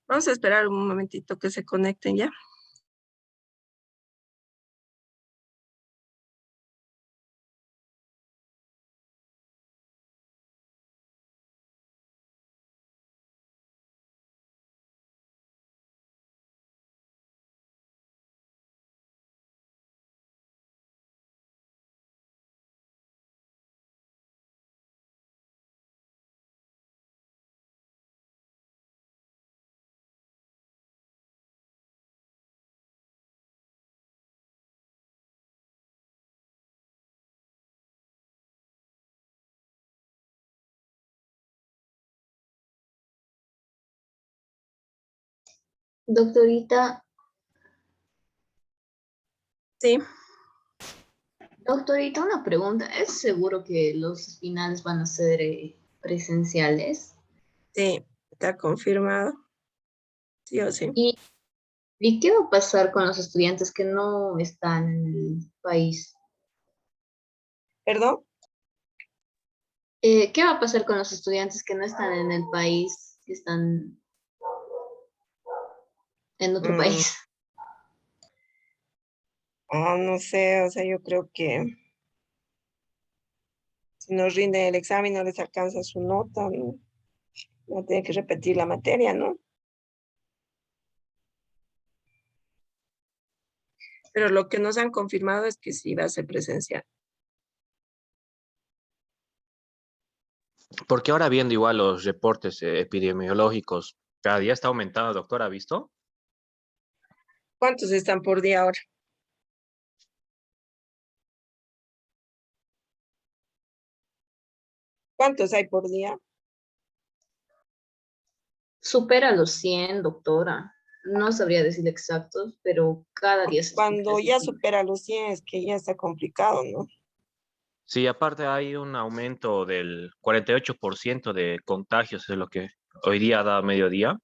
Vamos a esperar un momentito que se conecten ya. Doctorita, Sí, doctorita, una pregunta. ¿Es seguro que los finales van a ser presenciales? sí, está confirmado. Sí o sí. ¿Y, ¿Y qué va a pasar con los estudiantes que no están en el país? ¿Perdón? ¿Qué va a pasar con los estudiantes que no están en el país, que están en otro Mm, país? no sé, o sea, yo creo que si no rinden el examen no les alcanza su nota, ¿no? No tienen que repetir la materia, ¿no? Pero lo que nos han confirmado es que sí va a ser presencial. Porque ahora viendo igual los reportes epidemiológicos, cada día está aumentando, doctor, ¿ha visto? ¿Cuántos están por día ahora? ¿Cuántos hay por día? Supera los 100, doctora. No sabría decir exactos, pero cada día se escucha Cuando ese ya cifra. supera los 100 es que ya está complicado, ¿no? Sí, aparte hay un aumento del 48% de contagios, es lo que hoy día da mediodía.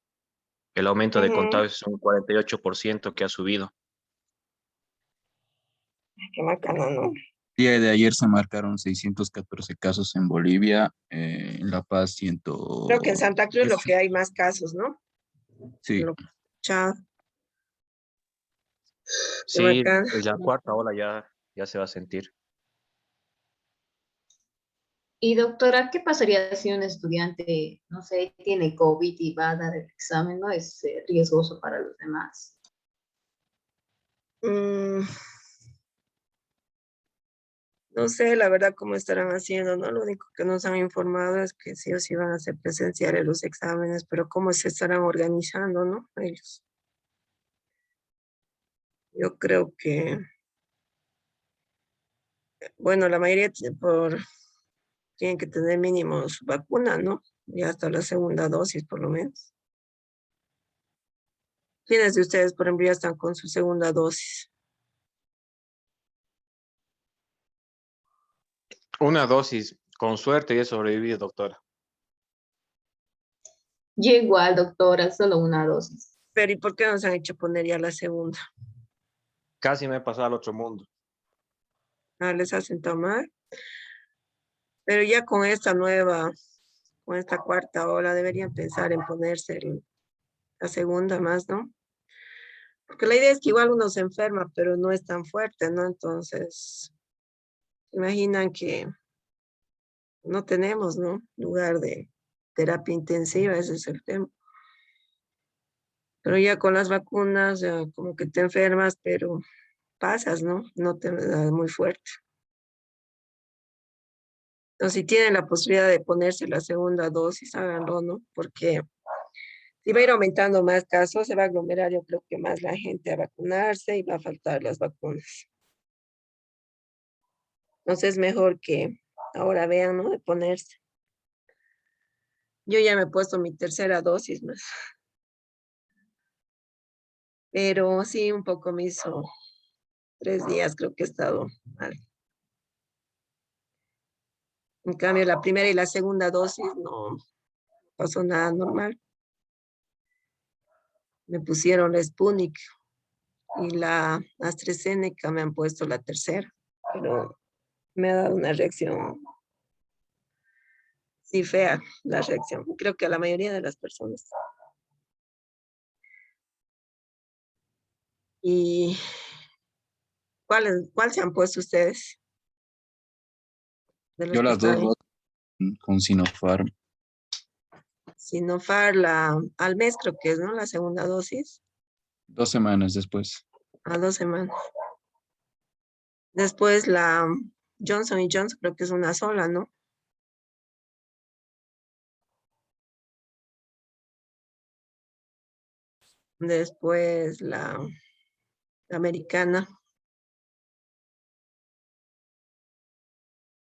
El aumento de Ujú. contagios es un 48% que ha subido. Ay, qué macana, ¿no? El día de ayer se marcaron 614 casos en Bolivia, en La Paz Creo que en Santa Cruz lo 110. que hay más casos, ¿no? Sí, Lo, chao, qué Sí, macana. la cuarta ola ya se va a sentir. Y doctora, ¿qué pasaría si un estudiante, no sé, tiene COVID y va a dar el examen? ¿No es riesgoso para los demás? Mm, no sé, la verdad, cómo estarán haciendo, ¿no? Lo único que nos han informado es que sí o sí van a ser presenciales los exámenes, pero cómo se estarán organizando, ¿no? Ellos. Yo creo que, bueno, la mayoría tienen que tener mínimo su vacuna, ¿no? Ya hasta la segunda dosis, por lo menos. ¿Quiénes de ustedes, por ejemplo, ya están con su segunda dosis? Una dosis, con suerte, y he sobrevivido, doctora. Yo igual, doctora, solo una dosis. Pero ¿y por qué nos han hecho poner ya la segunda? Casi me he pasado al otro mundo. Ah, les hacen tomar. Pero ya con esta cuarta ola, deberían pensar en ponerse la segunda más, ¿no? Porque la idea es que igual uno se enferma, pero no es tan fuerte, ¿no? Entonces, imaginan que no tenemos, ¿no? Lugar de terapia intensiva, ese es el tema. Pero ya con las vacunas, ya como que te enfermas, pero pasas, ¿no? No te da muy fuerte. Entonces, si tienen la posibilidad de ponerse la segunda dosis, háganlo, ¿no? Porque si va a ir aumentando más casos, se va a aglomerar, yo creo que más la gente a vacunarse y va a faltar las vacunas. Entonces, es mejor que ahora vean, ¿no? De ponerse. Yo ya me he puesto mi tercera dosis más, pero sí, un poco me hizo 3 días, creo que he estado mal. En cambio, la primera y la segunda dosis no pasó nada normal. Me pusieron la Sputnik y la AstraZeneca me han puesto la tercera, pero me ha dado una reacción, sí, fea la reacción. Creo que a la mayoría de las personas. ¿Y cuál se han puesto ustedes? De los Yo que las dos están en dosis con Sinopharm. Sinopharm, al mes creo que es, ¿no? La segunda dosis, 2 semanas después. a 2 semanas. Después la Johnson Johnson creo que es una sola, ¿no? Después la americana.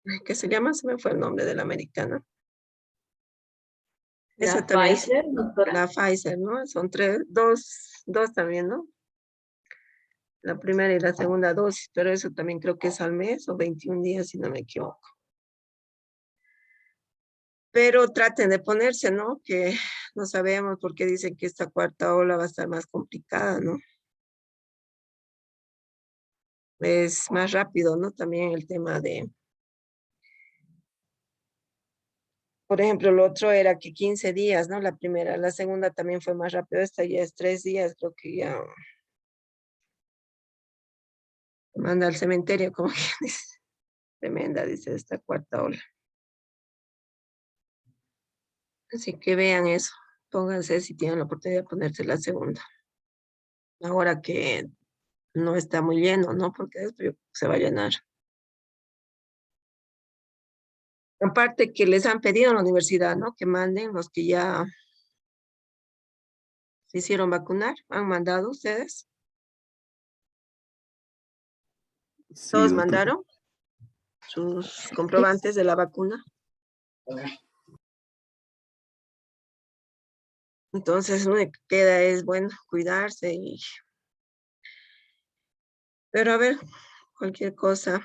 Ay, ¿qué se llama? Se me fue el nombre de la americana. Esa La también, Pfizer, doctora. la Pfizer, ¿no? Son dos también, ¿no? La primera y la segunda dosis, pero eso también creo que es al mes o 21 días, si no me equivoco. Pero traten de ponerse, ¿no? Que no sabemos por qué dicen que esta cuarta ola va a estar más complicada, ¿no? Es más rápido, ¿no? También el tema de, por ejemplo, el otro era que 15 días, ¿no? La primera, la segunda también fue más rápido, esta ya es 3 días, creo que ya manda al cementerio, como que dice. Tremenda, dice esta cuarta ola. Así que vean eso, pónganse si tienen la oportunidad de ponerse la segunda. Ahora que no está muy lleno, ¿no? Porque después se va a llenar. Aparte que les han pedido a la universidad, ¿no? Que manden los que ya se hicieron vacunar. ¿Han mandado ustedes? Sí, ¿Todos doctor. mandaron sus comprobantes de la vacuna? Entonces, lo único que queda es, bueno, cuidarse y... Pero a ver, cualquier cosa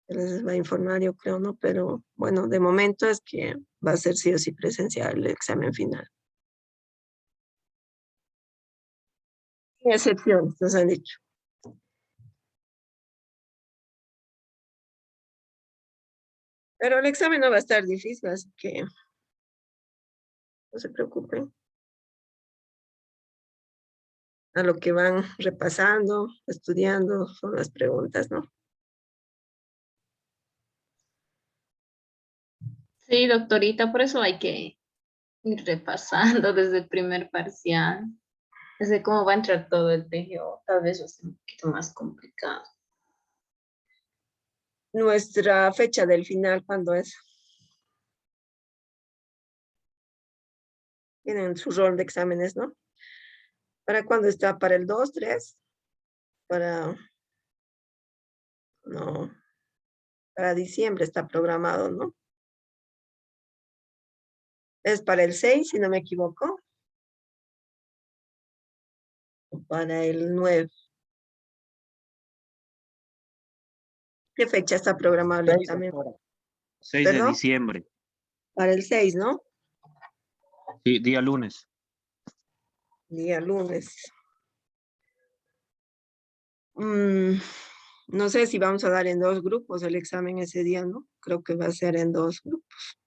se les va a informar, yo creo, ¿no? Pero bueno, de momento es que va a ser sí o sí presencial el examen final. Sin excepciones, nos han dicho. Pero el examen no va a estar difícil, así que no se preocupen. A lo que van repasando, estudiando, son las preguntas, ¿no? Sí, doctorita, por eso hay que ir repasando desde el primer parcial. Desde cómo va a entrar todo el TGO, tal vez va a ser un poquito más complicado. Nuestra fecha del final, ¿cuándo es? Tienen su rol de exámenes, ¿no? ¿Para cuándo está? ¿Para el 2, 3? Para... No, para diciembre está programado, ¿no? Es para el 6, si no me equivoco. O para el 9. ¿Qué fecha está programado el 6, examen? doctora. 6 de ¿Perdón? diciembre. Para el 6, ¿no? Sí, día lunes. Día lunes. Mm, no sé si vamos a dar en 2 grupos el examen ese día, ¿no? Creo que va a ser en 2 grupos.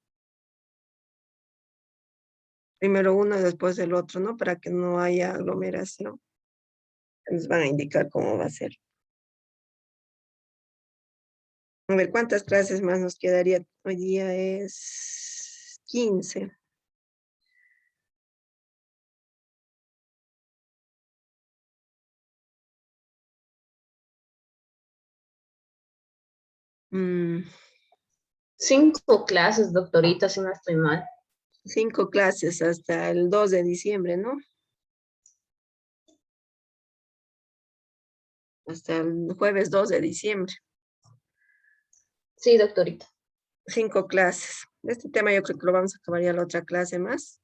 Primero uno y después el otro, ¿no? Para que no haya aglomeración. Nos van a indicar cómo va a ser. A ver, ¿cuántas clases más nos quedaría? Hoy día es 15. Mm, 5 clases, doctorita, si no estoy mal. 5 clases hasta el 2 de diciembre, ¿no? Hasta el jueves 2 de diciembre. Sí, doctorita. 5 clases. Este tema yo creo que lo vamos a acabar ya la otra clase más.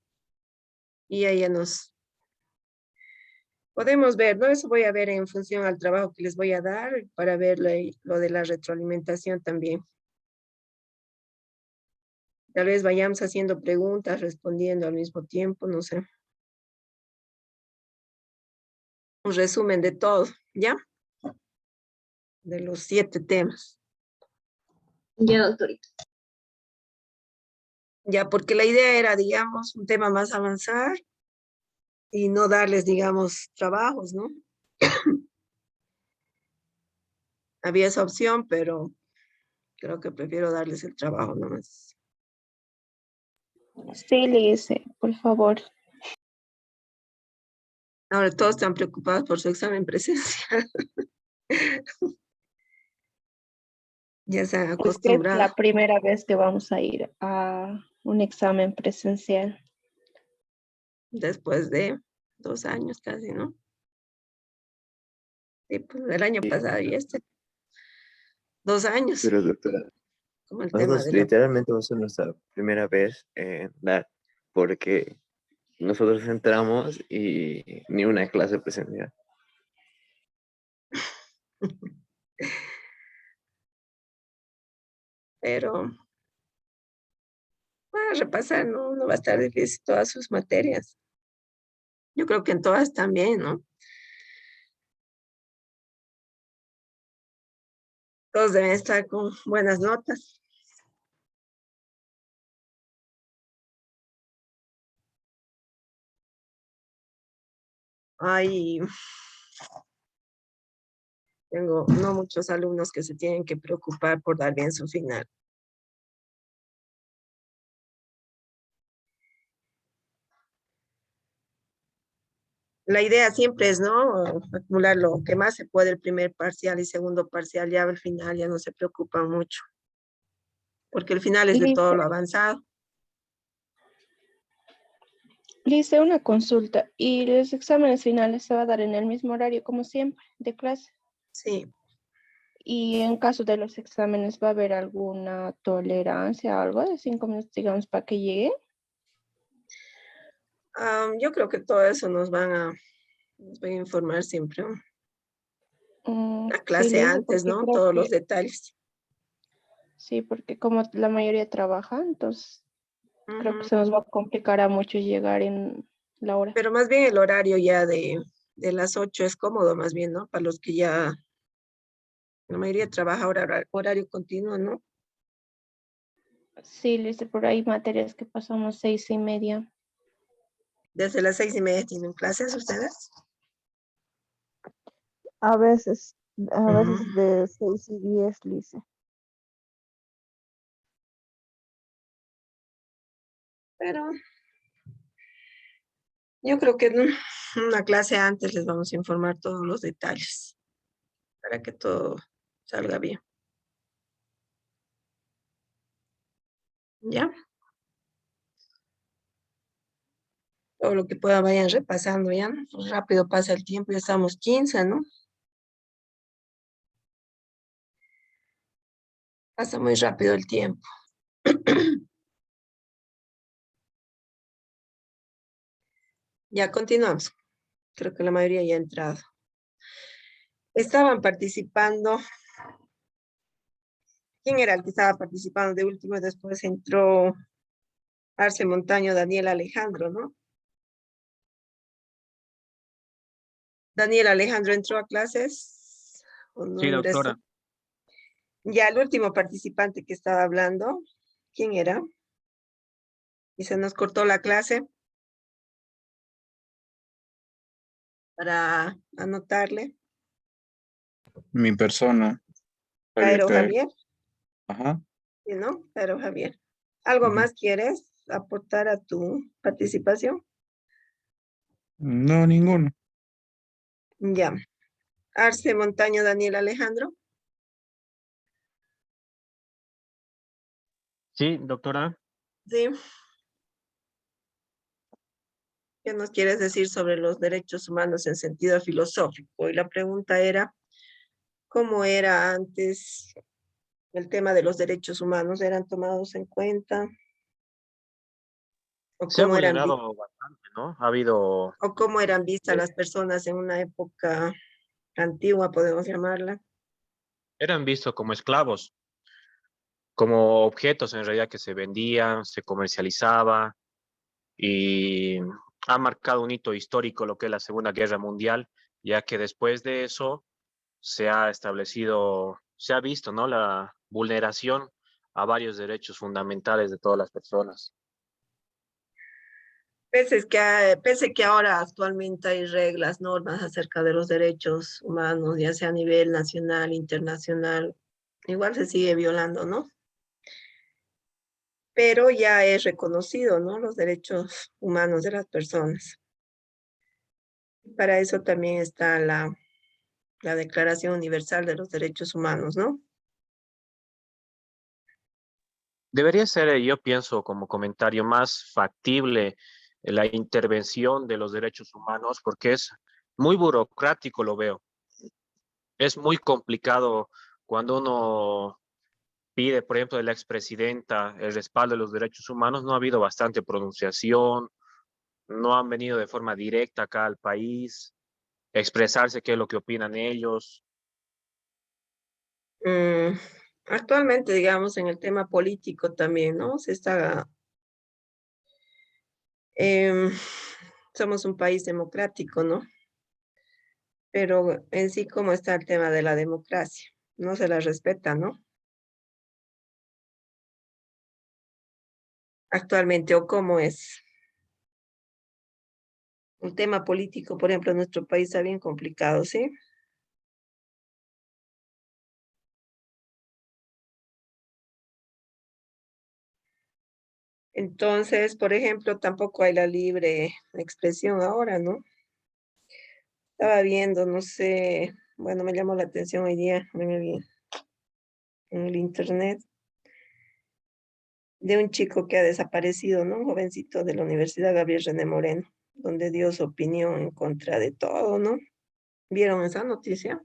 Y ahí ya nos podemos ver, ¿no? Eso voy a ver en función al trabajo que les voy a dar para ver lo de la retroalimentación también. Tal vez vayamos haciendo preguntas, respondiendo al mismo tiempo, no sé. Un resumen de todo, ¿ya? De los 7 temas. Ya, doctorita. Ya, porque la idea era, digamos, un tema más avanzar y no darles, digamos, trabajos, ¿no? Había esa opción, pero creo que prefiero darles el trabajo nomás. Sí, Liz, por favor. Ahora todos están preocupados por su examen presencial. Ya se han Es que es acostumbrado. la primera vez que vamos a ir a un examen presencial. Después de 2 años casi, ¿no? Sí, pues el año pasado y 2 años, Pero doctora, como el tema nosotros de la... literalmente va a ser nuestra primera vez en dar, porque nosotros entramos y ni una clase presencial. Pero a repasar, ¿no? No va a estar difícil todas sus materias. Yo creo que en todas también, ¿no? Todos deben estar con buenas notas. Hay, tengo no muchos alumnos que se tienen que preocupar por dar bien su final. La idea siempre es, ¿no? Acumular lo que más se puede el primer parcial y segundo parcial, ya al final ya no se preocupan mucho, porque el final es de Liz, todo lo avanzado. Liz, una consulta. ¿Y los exámenes finales se va a dar en el mismo horario como siempre de clase? Sí. Y en caso de los exámenes, ¿va a haber alguna tolerancia, algo de 5 minutos, digamos, para que llegue? Yo creo que todo eso nos van a informar siempre, ¿no? La Sí, clase Liz, antes, porque ¿no? creo Todos que los detalles. sí, porque como la mayoría trabaja, entonces creo que Ujú. se nos va a complicar a mucho llegar en la hora. Pero más bien el horario ya de las 8 es cómodo, más bien, ¿no? Para los que ya, la mayoría trabaja horario continuo, ¿no? Sí, Liz, por ahí materias que pasamos 6:30. Desde las 6:30 tienen clases ustedes. A veces Ujú. de 6:10, Liz. Pero yo creo que en una clase antes les vamos a informar todos los detalles para que todo salga bien. ¿Ya? Todo lo que pueda vayan repasando, ¿ya? Pues rápido pasa el tiempo, ya estamos 15, ¿no? Pasa muy rápido el tiempo. Ya continuamos. Creo que la mayoría ya ha entrado. Estaban participando. ¿Quién era el que estaba participando de último? Después entró Arce Montaño, Daniel Alejandro, ¿no? Daniel Alejandro entró a clases o no Sí, ingresó. doctora. Ya el último participante que estaba hablando, ¿quién era? Y se nos cortó la clase para anotarle. Mi persona, Javier Cairo Caer. Javier, Ajá. ¿sí, no? Cairo Javier. ¿Algo Ujú. más quieres aportar a tu participación? No, ninguno. Ya. Arce Montaño, Daniel Alejandro. Sí, doctora. Sí. ¿Qué nos quieres decir sobre los derechos humanos en sentido filosófico? Y la pregunta era, ¿cómo era antes el tema de los derechos humanos? ¿Eran tomados en cuenta? ¿O Se ha cómo eran, vulnerado bastante, ¿no? Ha habido, o cómo eran vistas eh, las personas en una época antigua, podemos llamarla? eran vistos como esclavos, como objetos en realidad que se vendían, se comercializaba y ha marcado un hito histórico lo que es la Segunda Guerra Mundial, ya que después de eso se ha establecido, se ha visto, ¿no? La vulneración a varios derechos fundamentales de todas las personas. Pese que ahora actualmente hay reglas, normas acerca de los derechos humanos, ya sea a nivel nacional, internacional, igual se sigue violando, ¿no? Pero ya es reconocido, ¿no? Los derechos humanos de las personas. Para eso también está la Declaración Universal de los Derechos Humanos, ¿no? Debería ser, yo pienso, como comentario más factible la intervención de los derechos humanos, porque es muy burocrático, lo veo. Es muy complicado cuando uno pide, por ejemplo, de la expresidenta el respaldo de los derechos humanos. No ha habido bastante pronunciación, no han venido de forma directa acá al país, expresarse qué es lo que opinan ellos. Mm, actualmente, digamos, en el tema político también, ¿no? Em, somos un país democrático, ¿no? Pero en sí, ¿cómo está el tema de la democracia? No se la respeta, ¿no? Actualmente, o cómo es. El tema político, por ejemplo, en nuestro país está bien complicado, ¿sí? Entonces, por ejemplo, tampoco hay la libre expresión ahora, ¿no? Estaba viendo, no sé, bueno, me llamó la atención hoy día en el internet de un chico que ha desaparecido, ¿no? Un jovencito de la Universidad Gabriel René Moreno, donde dio su opinión en contra de todo, ¿no? ¿Vieron esa noticia?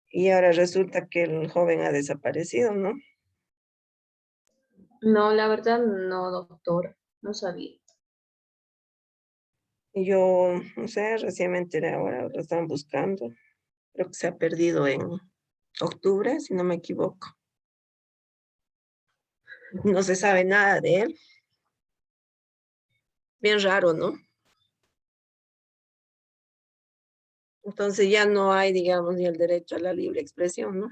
Y ahora resulta que el joven ha desaparecido, ¿no? No, la verdad no, doctor, no sabía. Y yo, no sé, recién me enteré ahora, lo están buscando. Creo que se ha perdido en octubre, si no me equivoco. No se sabe nada de él. Bien raro, ¿no? Entonces ya no hay, digamos, ni el derecho a la libre expresión, ¿no?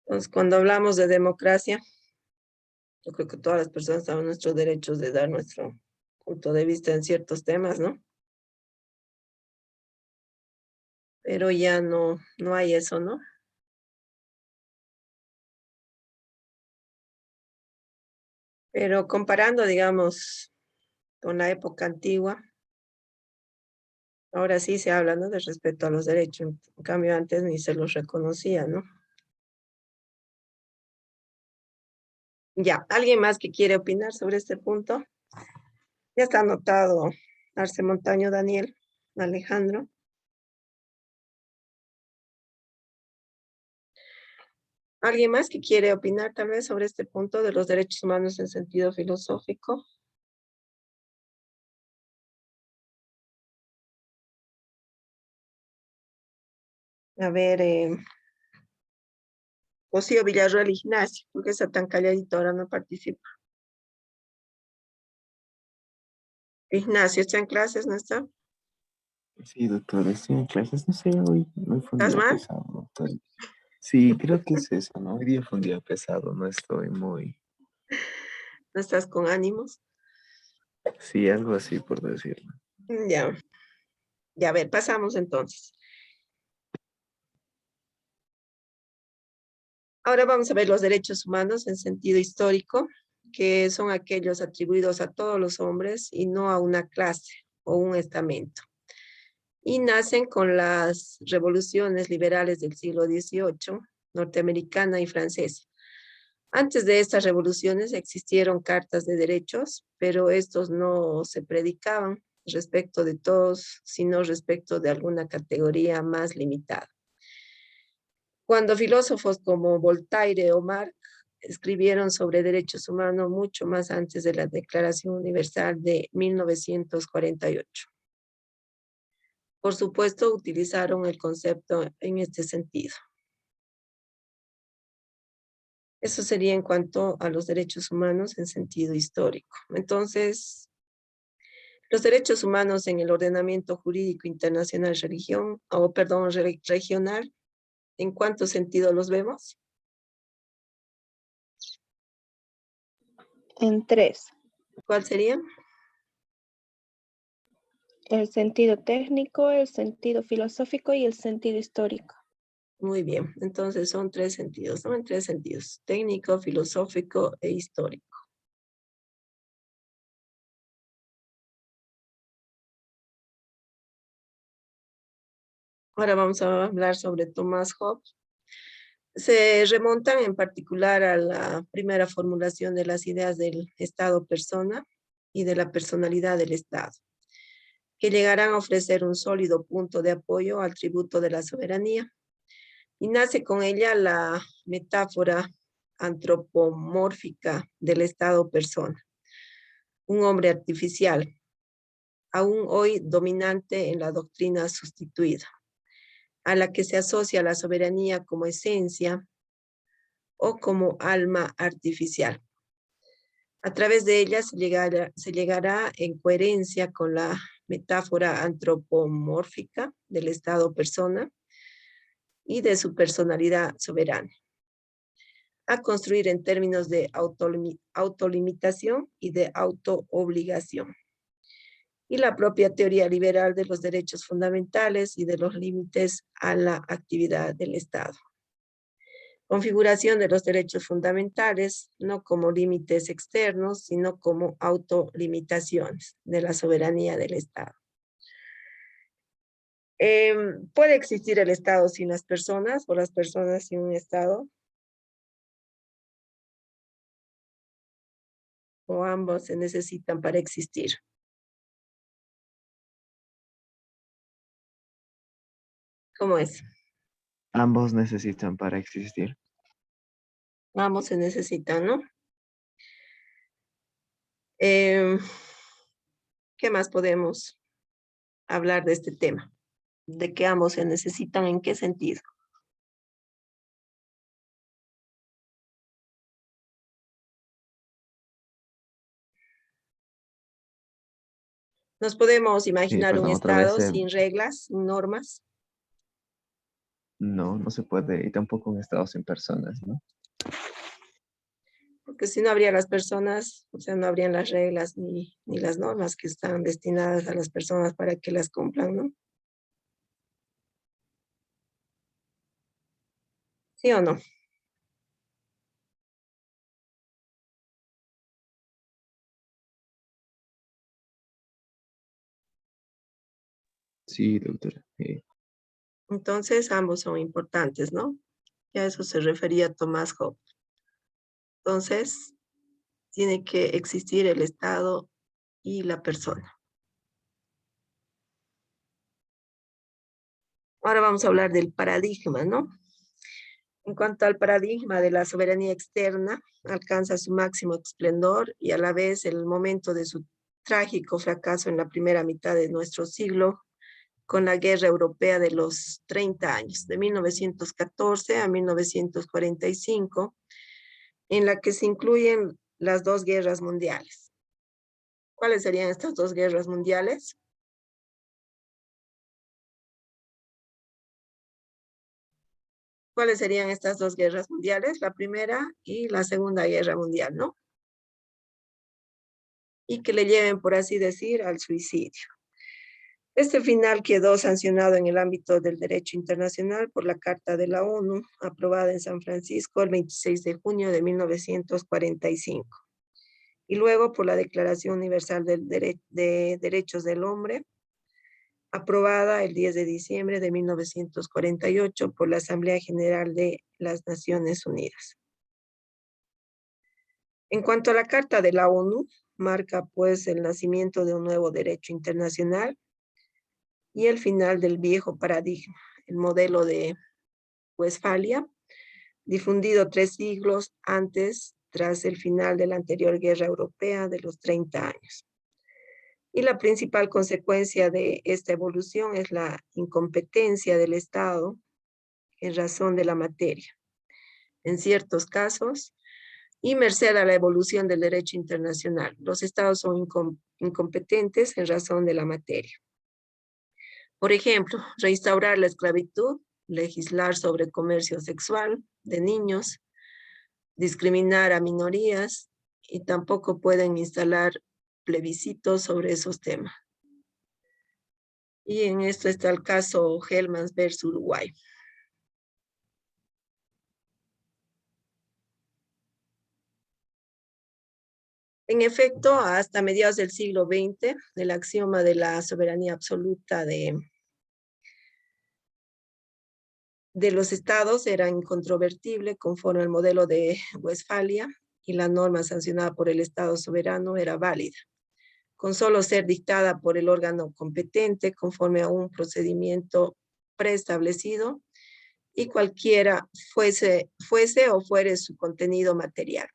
Entonces, cuando hablamos de democracia, yo creo que todas las personas tenemos nuestros derechos de dar nuestro punto de vista en ciertos temas, ¿no? Pero ya no hay eso, ¿no? Pero comparando, digamos, con la época antigua, ahora sí se habla, ¿no? De respeto a los derechos. En cambio, antes ni se los reconocía, ¿no? Ya, ¿alguien más que quiere opinar sobre este punto? Ya está anotado Arce Montaño, Daniel, Alejandro. ¿Alguien más que quiere opinar tal vez sobre este punto de los derechos humanos en sentido filosófico? A ver, Rocío Villarreal Ignacio, porque está tan calladito, ahora no participa. Ignacio, ¿está en clases, no está? Sí, doctora, estoy en clases, no sé, hoy fue un ¿Estás día mal? pesado, doctor. Sí, creo que es eso, ¿no? Hoy día fue un día pesado, no estoy muy, ¿No estás con ánimos? sí, algo así por decirlo. Ya, ya, a ver, pasamos entonces. Ahora vamos a ver los derechos humanos en sentido histórico, que son aquellos atribuidos a todos los hombres y no a una clase o un estamento. Y nacen con las revoluciones liberales del siglo XVIII, norteamericana y francesa. Antes de estas revoluciones existieron cartas de derechos, pero estos no se predicaban respecto de todos, sino respecto de alguna categoría más limitada. Cuando filósofos como Voltaire o Marx escribieron sobre derechos humanos mucho más antes de la Declaración Universal de 1948. Por supuesto, utilizaron el concepto en este sentido. Eso sería en cuanto a los derechos humanos en sentido histórico. Entonces, los derechos humanos en el ordenamiento jurídico internacional regional, ¿en cuánto sentido los vemos? En 3. ¿Cuál sería? El sentido técnico, el sentido filosófico y el sentido histórico. Muy bien, entonces son 3 sentidos, ¿no? En 3 sentidos, técnico, filosófico e histórico. Ahora vamos a hablar sobre Thomas Hobbes. Se remontan en particular a la primera formulación de las ideas del Estado-persona y de la personalidad del Estado, que llegarán a ofrecer un sólido punto de apoyo al tributo de la soberanía. Y nace con ella la metáfora antropomórfica del Estado-persona, un hombre artificial, aún hoy dominante en la doctrina sustituida, a la que se asocia la soberanía como esencia o como alma artificial. A través de ella se llegará en coherencia con la metáfora antropomórfica del Estado-persona y de su personalidad soberana, a construir en términos de autolimitación y de autoobligación. Y la propia teoría liberal de los derechos fundamentales y de los límites a la actividad del Estado. Configuración de los derechos fundamentales, no como límites externos, sino como autolimitaciones de la soberanía del Estado. ¿Puede existir el Estado sin las personas o las personas sin un Estado? ¿O ambos se necesitan para existir? ¿Cómo es? Ambos necesitan para existir. Ambos se necesitan, ¿no? ¿Qué más podemos hablar de este tema? ¿De que ambos se necesitan? ¿En qué sentido? ¿Nos podemos imaginar un Perdón, otra vez. Estado sin reglas, sin normas? No, no se puede. Y tampoco un Estado sin personas, ¿no? Porque si no habría las personas, o sea, no habrían las reglas ni las normas que están destinadas a las personas para que las cumplan, ¿no? ¿Sí o no? Sí, doctora. Entonces, ambos son importantes, ¿no? Y a eso se refería Thomas Hobbes. Entonces, tiene que existir el Estado y la persona. Ahora vamos a hablar del paradigma, ¿no? En cuanto al paradigma de la soberanía externa, alcanza su máximo esplendor y a la vez el momento de su trágico fracaso en la primera mitad de nuestro siglo, con la Guerra Europea de los 30 años, de 1914 a 1945, en la que se incluyen las 2 guerras mundiales. ¿Cuáles serían estas 2 guerras mundiales? ¿Cuáles serían estas 2 guerras mundiales? La primera y la Segunda Guerra Mundial, ¿no? Y que le lleven, por así decir, al suicidio. Este final quedó sancionado en el ámbito del derecho internacional por la Carta de la ONU, aprobada en San Francisco el 26 de junio de 1945, y luego por la Declaración Universal de Derechos del Hombre, aprobada el 10 de diciembre de 1948 por la Asamblea General de las Naciones Unidas. En cuanto a la Carta de la ONU, marca pues el nacimiento de un nuevo derecho internacional y el final del viejo paradigma, el modelo de Westfalia, difundido 3 siglos antes, tras el final de la anterior guerra europea de los 30 años. Y la principal consecuencia de esta evolución es la incompetencia del Estado en razón de la materia. En ciertos casos, y merced a la evolución del derecho internacional, los Estados son incompetentes en razón de la materia. Por ejemplo, restaurar la esclavitud, legislar sobre comercio sexual de niños, discriminar a minorías y tampoco pueden instalar plebiscitos sobre esos temas. Y en esto está el caso Helmans versus Uruguay. En efecto, hasta mediados del siglo XX, el axioma de la soberanía absoluta de los estados era incontrovertible conforme al modelo de Westfalia, y la norma sancionada por el estado soberano era válida, con solo ser dictada por el órgano competente conforme a un procedimiento preestablecido y cualquiera fuese o fuere su contenido material.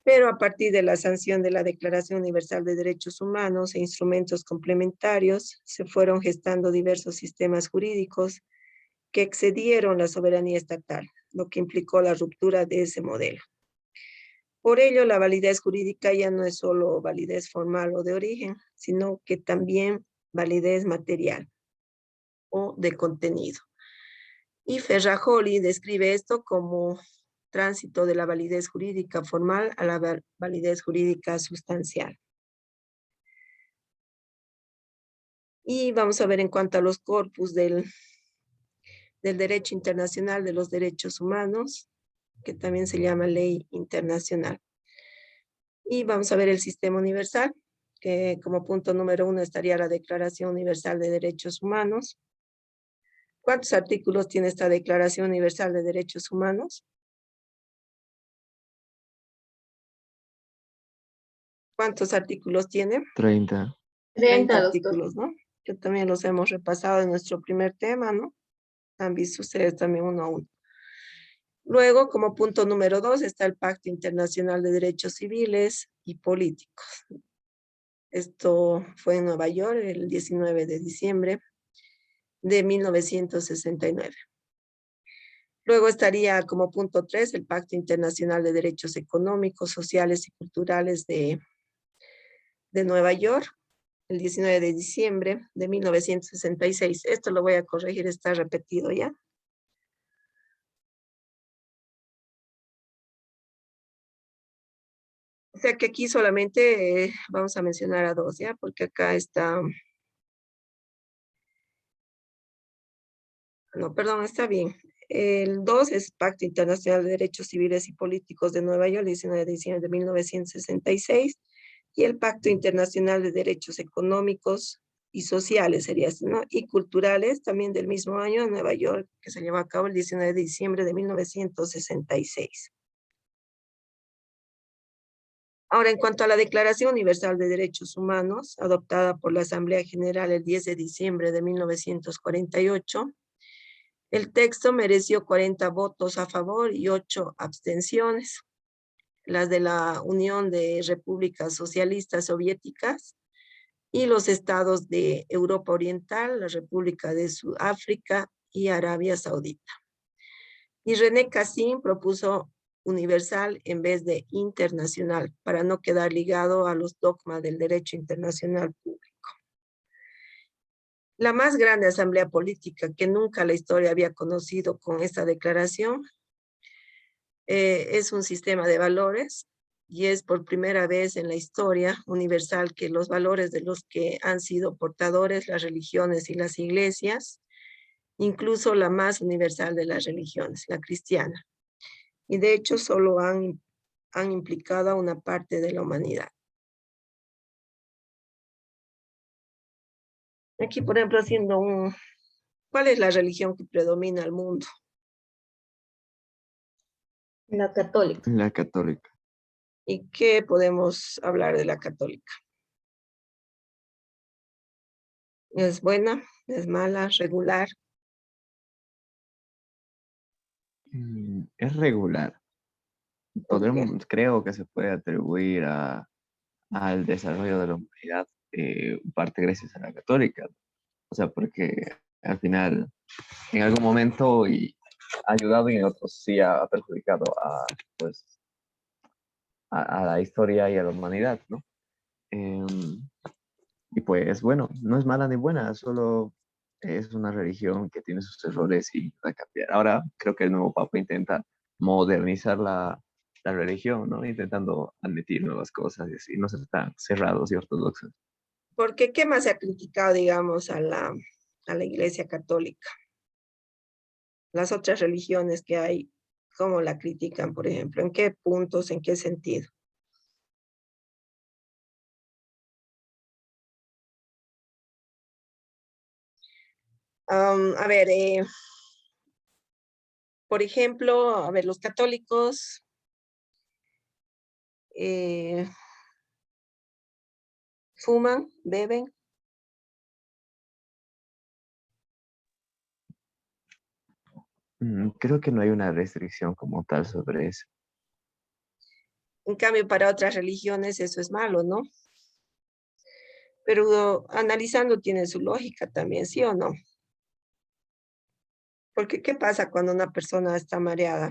Pero a partir de la sanción de la Declaración Universal de Derechos Humanos e instrumentos complementarios, se fueron gestando diversos sistemas jurídicos que excedieron la soberanía estatal, lo que implicó la ruptura de ese modelo. Por ello, la validez jurídica ya no es solo validez formal o de origen, sino que también validez material o de contenido. Y Ferrajoli describe esto como tránsito de la validez jurídica formal a la validez jurídica sustancial. Y vamos a ver en cuanto a los corpus del derecho internacional de los derechos humanos, que también se llama ley internacional. Y vamos a ver el sistema universal, que como punto número 1 estaría la Declaración Universal de Derechos Humanos. ¿Cuántos artículos tiene esta Declaración Universal de Derechos Humanos? ¿Cuántos artículos tiene? 30. 30 doctor. artículos, ¿no? Que también los hemos repasado en nuestro primer tema, ¿no? Han visto ustedes también uno a uno. Luego, como punto número 2, está el Pacto Internacional de Derechos Civiles y Políticos. Esto fue en Nueva York el 19 de diciembre de 1969. Luego estaría como punto 3 el Pacto Internacional de Derechos Económicos, Sociales y Culturales de Nueva York, el 19 de diciembre de 1966. Esto lo voy a corregir, está repetido ya. O sea que aquí solamente vamos a mencionar a dos, ¿ya? Porque acá está... No, perdón, está bien. El 2 es Pacto Internacional de Derechos Civiles y Políticos de Nueva York, 19 de diciembre de 1966, y el Pacto Internacional de Derechos Económicos y Sociales, sería este, ¿no? Y Culturales, también del mismo año, en Nueva York, que se llevó a cabo el 19 de diciembre de 1966. Ahora, en cuanto a la Declaración Universal de Derechos Humanos, adoptada por la Asamblea General el 10 de diciembre de 1948, el texto mereció 40 votos a favor y 8 abstenciones. Las de la Unión de Repúblicas Socialistas Soviéticas y los estados de Europa Oriental, la República de Sudáfrica y Arabia Saudita. Y René Cassin propuso universal en vez de internacional, para no quedar ligado a los dogmas del derecho internacional público. La más grande asamblea política que nunca la historia había conocido con esta declaración es un sistema de valores, y es por primera vez en la historia universal que los valores de los que han sido portadores las religiones y las iglesias, incluso la más universal de las religiones, la cristiana, y de hecho solo han implicado a una parte de la humanidad. Aquí, por ejemplo, haciendo ¿cuál es la religión que predomina al mundo? La católica. La católica. ¿Y qué podemos hablar de la católica? ¿Es buena? ¿Es mala? ¿Regular? Es regular. ¿Por qué? Creo que se puede atribuir al desarrollo de la humanidad, parte gracias a la católica. O sea, porque al final, en algún momento ha ayudado y en otros sí ha perjudicado pues, a la historia y a la humanidad, ¿no? Em, y pues bueno, no es mala ni buena, solo es una religión que tiene sus errores y va a cambiar. Ahora creo que el nuevo Papa intenta modernizar la la religión, ¿no? Intentando admitir nuevas cosas y así, no ser tan cerrados y ortodoxos. Porque, ¿qué más se ha criticado, digamos, a la Iglesia Católica? Las otras religiones que hay, ¿cómo la critican, por ejemplo? ¿En qué puntos, en qué sentido? A ver, por ejemplo, a ver, los católicos fuman, beben. Creo que no hay una restricción como tal sobre eso. En cambio, para otras religiones eso es malo, ¿no? Pero analizando tiene su lógica también, ¿sí o no? Porque, ¿qué pasa cuando una persona está mareada?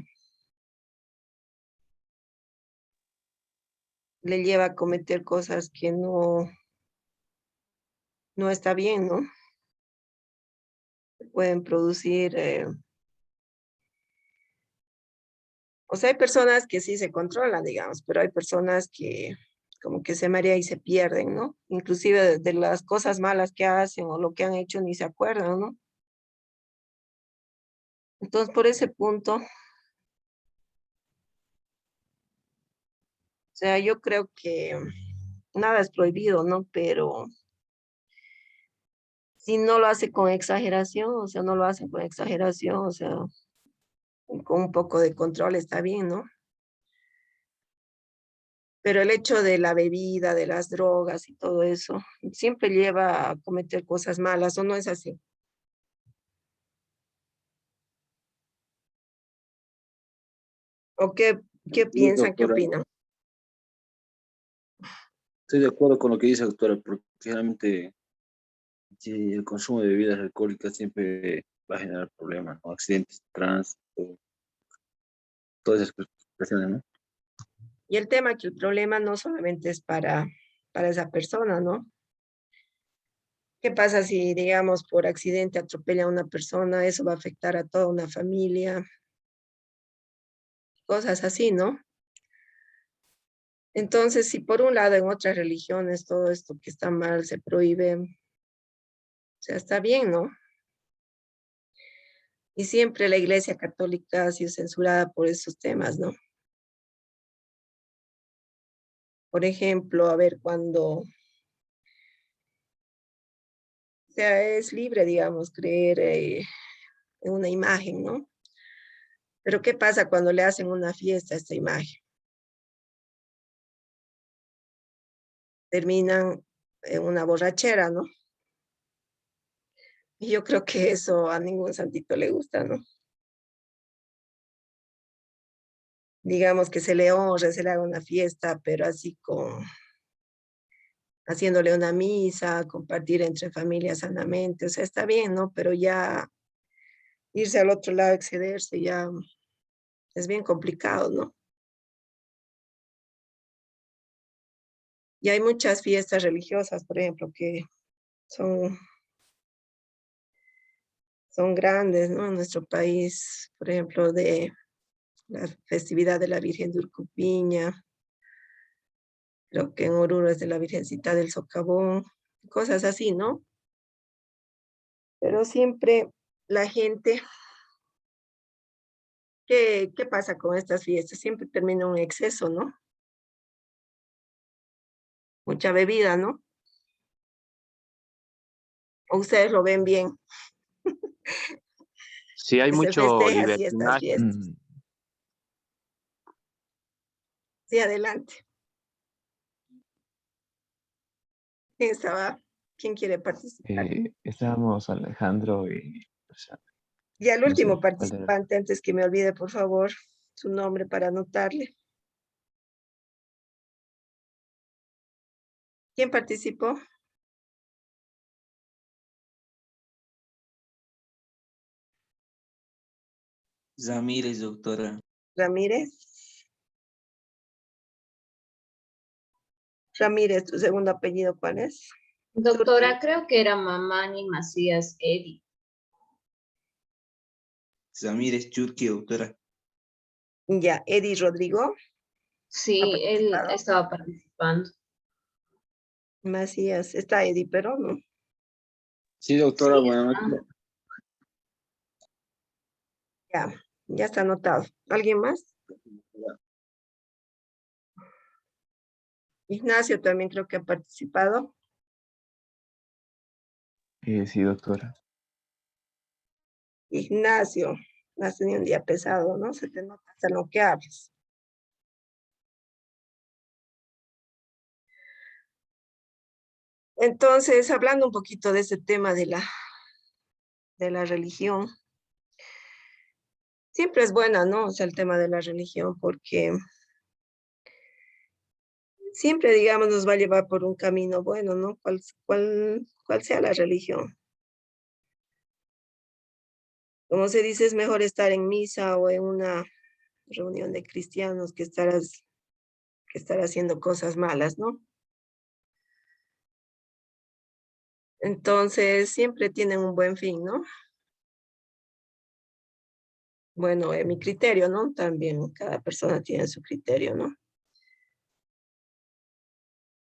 Le lleva a cometer cosas que no está bien, ¿no? Pueden producir, o sea, hay personas que sí se controlan, digamos, pero hay personas que como que se marean y se pierden, ¿no? Inclusive de las cosas malas que hacen o lo que han hecho ni se acuerdan, ¿no? Entonces, por ese punto, o sea, yo creo que nada es prohibido, ¿no? Pero si no lo hace con exageración, o sea, no lo hacen con exageración, o sea, con un poco de control está bien, ¿no? Pero el hecho de la bebida, de las drogas y todo eso, siempre lleva a cometer cosas malas, ¿o no es así? ¿O qué Sí, piensan, qué doctora, opinan? estoy de acuerdo con lo que dice, doctora, porque realmente sí, el consumo de bebidas alcohólicas siempre va a generar problemas, ¿no? Accidentes de tránsito, todas esas cuestiones, ¿no? Y el tema que el problema no solamente es para esa persona, ¿no? ¿Qué pasa si, digamos, por accidente atropella a una persona? Eso va a afectar a toda una familia, cosas así, ¿no? Entonces, si por un lado en otras religiones todo esto que está mal se prohíbe, o sea, está bien, ¿no? Y siempre la Iglesia Católica ha sido censurada por esos temas, ¿no? Por ejemplo, a ver, cuando, o sea, es libre, digamos, creer en una imagen, ¿no? Pero ¿qué pasa cuando le hacen una fiesta a esta imagen? Terminan en una borrachera, ¿no? Y yo creo que eso a ningún santito le gusta, ¿no? Digamos que se le honre, se le haga una fiesta, pero así con haciéndole una misa, compartir entre familias sanamente, o sea, está bien, ¿no? Pero ya irse al otro lado, excederse, ya es bien complicado, ¿no? Y hay muchas fiestas religiosas, por ejemplo, que son, son grandes, ¿no? En nuestro país, por ejemplo, de la festividad de la Virgen de Urcupiña, creo que en Oruro es de la Virgencita del Socavón, cosas así, ¿no? Pero siempre la gente, ¿qué pasa con estas fiestas? Siempre termina un exceso, ¿no? Mucha bebida, ¿no? ¿O ustedes lo ven bien? Sí, hay Que se mucho festeja así estas libertinaje. fiestas. Sí, adelante. ¿Quién estaba? ¿Quién quiere participar? Estábamos Alejandro y, o sea, Y al no último sé, ¿cuál era? participante, antes que me olvide, por favor, su nombre para anotarle. ¿Quién participó? Ramírez, doctora. Ramírez. Ramírez, ¿tu segundo apellido cuál es? Doctora, creo que era Mamani Macías Eddy. Ramírez Churqui, doctora. Ya, Eddie Rodrigo. Sí, él participado? estaba participando. Macías, está Eddie, pero no. Sí, doctora, Sí, buenas está. noches. Ya está anotado. ¿Alguien más? Ignacio también creo que ha participado. Sí, doctora. Ignacio, has tenido un día pesado, ¿no? Se te nota hasta lo que hablas. Entonces, hablando un poquito de ese tema de la religión, siempre es buena, ¿no? O sea, el tema de la religión, porque siempre, digamos, nos va a llevar por un camino bueno, ¿no? Cual sea la religión. Como se dice, es mejor estar en misa o en una reunión de cristianos que estar haciendo cosas malas, ¿no? Entonces, siempre tienen un buen fin, ¿no? Bueno, en mi criterio, ¿no? También cada persona tiene su criterio, ¿no?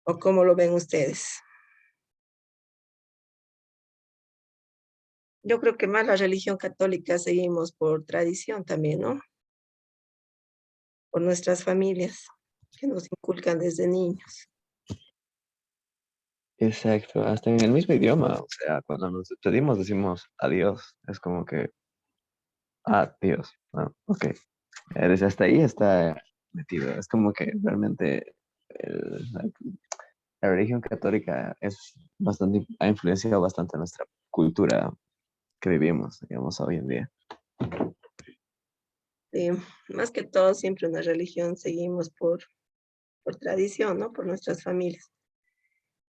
¿O cómo lo ven ustedes? Yo creo que más la religión católica seguimos por tradición también, ¿no? Por nuestras familias que nos inculcan desde niños. Exacto, hasta en el mismo idioma, o sea, cuando nos despedimos decimos adiós, es como que, adiós, ¿no? Ok, desde hasta ahí está metido, es como que realmente la religión católica es bastante, ha influenciado bastante nuestra cultura que vivimos, digamos, hoy en día. Más que todo, siempre una religión seguimos por tradición, ¿no? Por nuestras familias.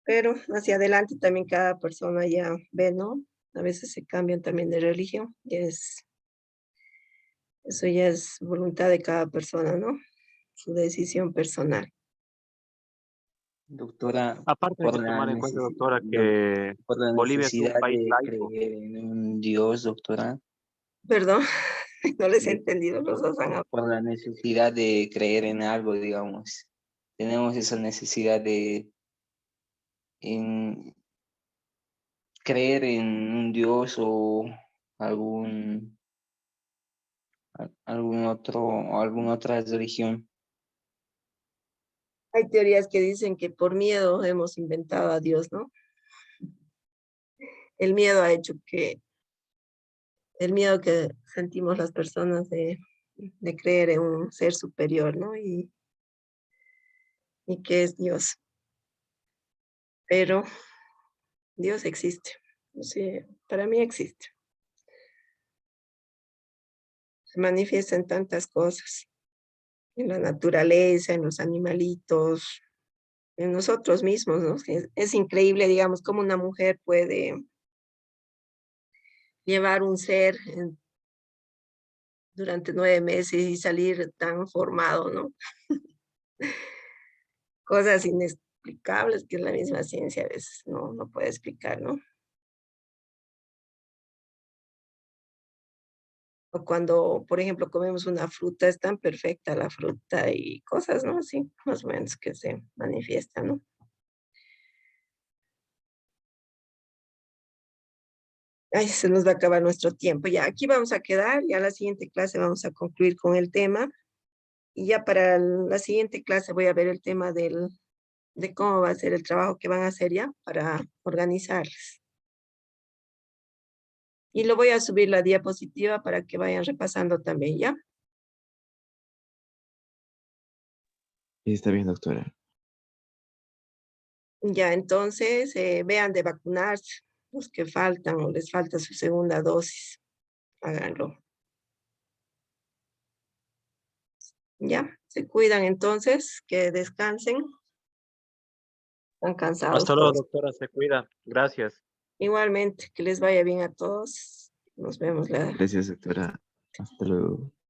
Pero hacia adelante también cada persona ya ve, ¿no? A veces se cambian también de religión. Eso ya es voluntad de cada persona, ¿no? Su decisión personal. Doctora, Aparte hay que tomar en cuenta, doctora, que por la Bolivia es un necesidad país de laico. creer en un Dios, doctora, Perdón, no les he de- entendido, los dos han hablado. por la necesidad de creer en algo, digamos. Tenemos esa necesidad de en creer en un Dios o algún, alguna otra religión. Hay teorías que dicen que por miedo hemos inventado a Dios, ¿no? El miedo ha hecho el miedo que sentimos las personas de creer en un ser superior, ¿no? Y que es Dios. Pero Dios existe. Sí, para mí existe. Se manifiesta en tantas cosas, en la naturaleza, en los animalitos, en nosotros mismos, ¿no? Es increíble, digamos, cómo una mujer puede llevar un ser durante 9 meses y salir tan formado, ¿no? Cosas inexplicables que la misma ciencia a veces no puede explicar, ¿no? O cuando, por ejemplo, comemos una fruta, es tan perfecta la fruta y cosas, ¿no? Así, más o menos que se manifiestan, ¿no? Ay, se nos va a acabar nuestro tiempo. Ya, aquí vamos a quedar, ya la siguiente clase vamos a concluir con el tema. Y ya para la siguiente clase voy a ver el tema de cómo va a ser el trabajo que van a hacer ya para organizarles. Y lo voy a subir la diapositiva para que vayan repasando también, ¿ya? Y está bien, doctora. Ya, entonces, vean de vacunarse, los que faltan o les falta su segunda dosis, háganlo. Ya, se cuidan entonces, que descansen. Están cansados Hasta luego, todos. doctora, se cuida. Gracias. Igualmente, que les vaya bien a todos. Nos vemos la Gracias, doctora. Hasta luego.